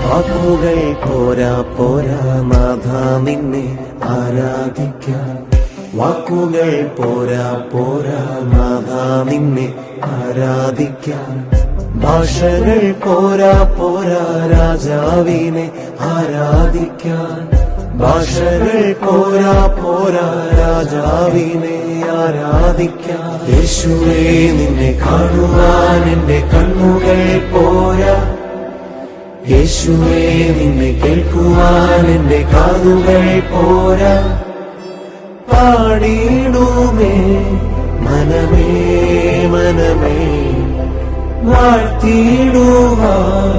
വാക്കുകൾ പോരാ പോരാ നാഥ നിന്നെ ആരാധിക്കാൻ. വാക്കുകൾ പോരാ പോരാ നാഥ നിന്നെ ആരാധിക്കാൻ. ഭാഷകൾ പോരാ പോരാ രാജാവിനെ ആരാധിക്കാൻ. ഭാഷകൾ പോരാ പോരാ രാജാവിനെ ആരാധിക്കാൻ. യേശുവേ നിന്നെ കാണുവാൻ എന്റെ കണ്ണുകൾ പോരാ. യേശുവേ നിന്നെ കേൾക്കുവാൻ എന്റെ കാതുകൾ പോരാ. പാടിടുമേ മനമേ മനമേ വാഴ്ത്തിടുവാൻ